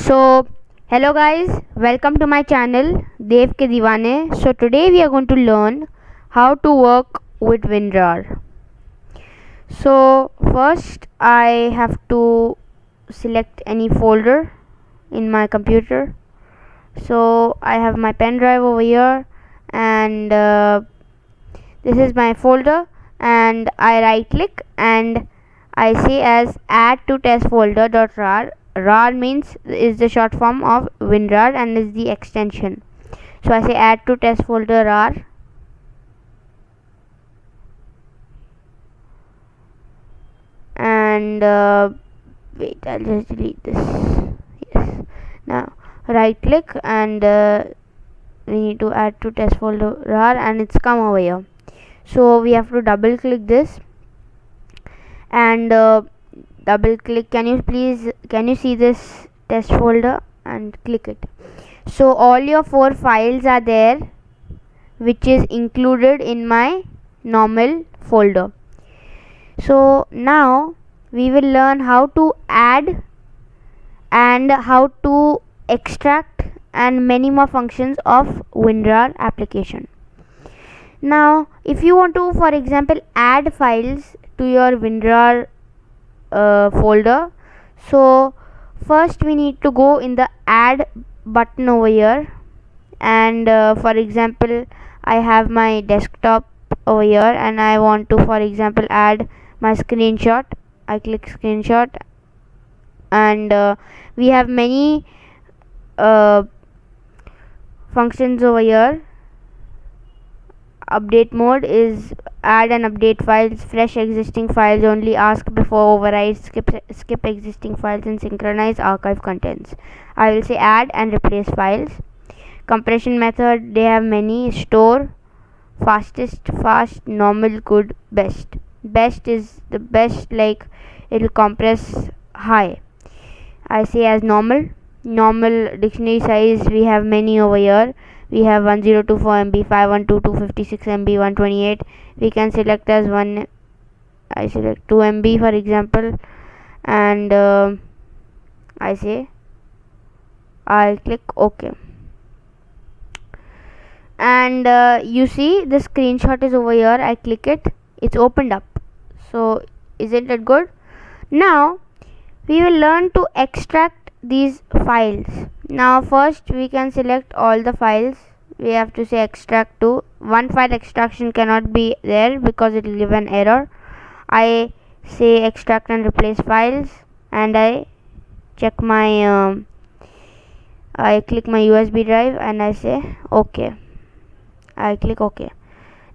So hello guys, welcome to my channel Dev ke Diwane. So today we are going to learn how to work with Winrar. So first I have to select any folder in my computer. So I have my pen drive over here, and this is my folder, and I right click and I say as add to test folder.rar. rar means is the short form of Winrar and is the extension. So I say add to test folder rar, and wait, I'll just delete this. Yes. Now right click and we need to add to test folder rar, and it's come over here. So we have to double click this and double click. Can you see this test folder and click it? So all your 4 files are there, which is included in my normal folder. So now we will learn how to add and how to extract and many more functions of Winrar application. Now if you want to, for example, add files to your Winrar folder, so first we need to go in the add button over here, and for example I have my desktop over here and I want to, for example, add my screenshot. I click screenshot, and we have many functions over here. Update mode is add and update files, fresh existing files only, ask before override, skip existing files, and synchronize archive contents. I will say add and replace files. Compression method, they have many: store, fastest, fast, normal, good, best. Best is the best, like it will compress high. I say as normal. Normal dictionary size, we have many over here. We have 1024 MB, 512, 256 MB, 128. We can select as one. I select 2 MB for example, and I click OK, and you see the screenshot is over here. I click it, it's opened up. So isn't it good? Now we will learn to extract these files. Now first we can select all the files. We have to say extract to. One file extraction cannot be there because it will give an error. I say extract and replace files, and I check my I click my USB drive and I say OK. I click OK.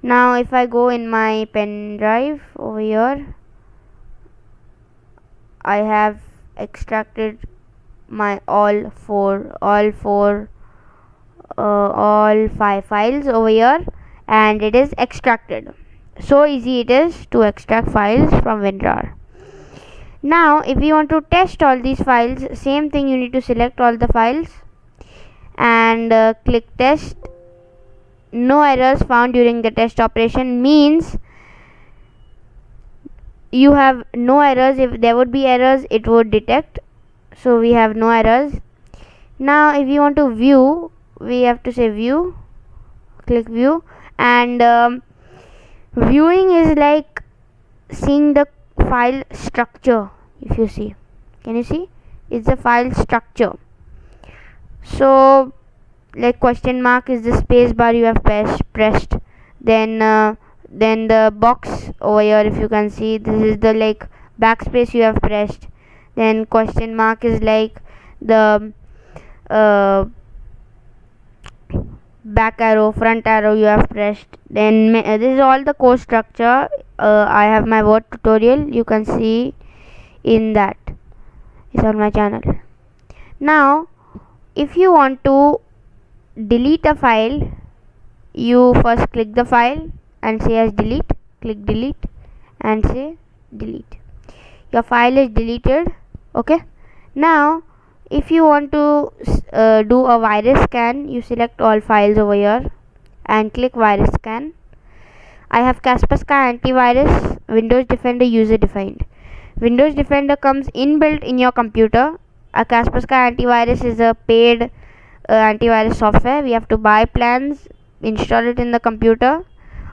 Now if I go in my pen drive over here, I have extracted my all 5 files over here, and it is extracted. So easy it is to extract files from Winrar. Now if you want to test all these files, same thing, you need to select all the files and click test. No errors found during the test operation means you have no errors. If there would be errors, it would detect. So we have no errors. Now if you want to view, we have to say view. Click view, and viewing is like seeing the file structure. If you see, can you see? It's the file structure. So like question mark is the space bar you have pressed. Then the box over here, if you can see, this is the like backspace you have pressed. Then question mark is like the back arrow, front arrow you have pressed. Then this is all the code structure. I have my word tutorial, you can see in that. It's on my channel. Now if you want to delete a file, you first click the file and say as delete. Click delete and say delete. Your file is deleted. Okay. Now if you want to do a virus scan, you select all files over here and click virus scan. I have Kaspersky antivirus, Windows Defender user defined. Windows Defender comes inbuilt in your computer. a Kaspersky antivirus is a paid antivirus software. We have to buy plans, install it in the computer.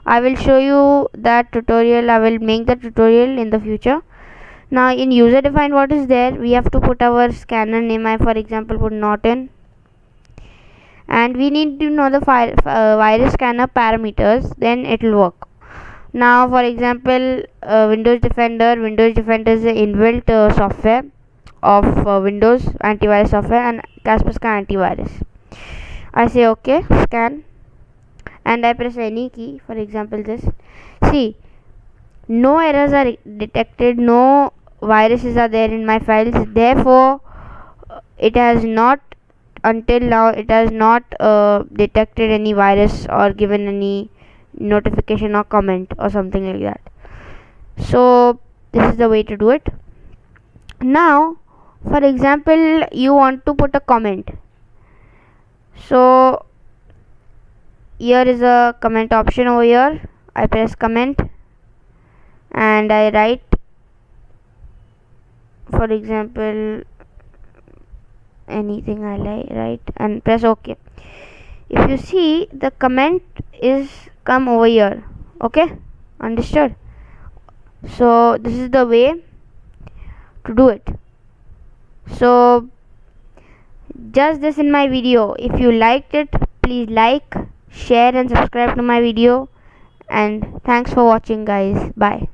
I will show you that tutorial. I will make the tutorial in the future. Now in user defined, what is there? We have to put our scanner name. I for example put Norton, and we need to know the virus scanner parameters, then it will work. Now for example, Windows Defender is the inbuilt software of Windows antivirus software, and Kaspersky antivirus. I say okay, scan, and I press any key, for example this. See, no errors are detected, no viruses are there in my files, therefore it has not, until now it has not detected any virus or given any notification or comment or something like that. So this is the way to do it. Now for example, you want to put a comment, so here is a comment option over here. I press comment and I write, for example, anything I like, write, and press OK. If you see, the comment is come over here. Okay, understood? So this is the way to do it. So just this in my video. If you liked it, please like, share and subscribe to my video, and thanks for watching guys. Bye.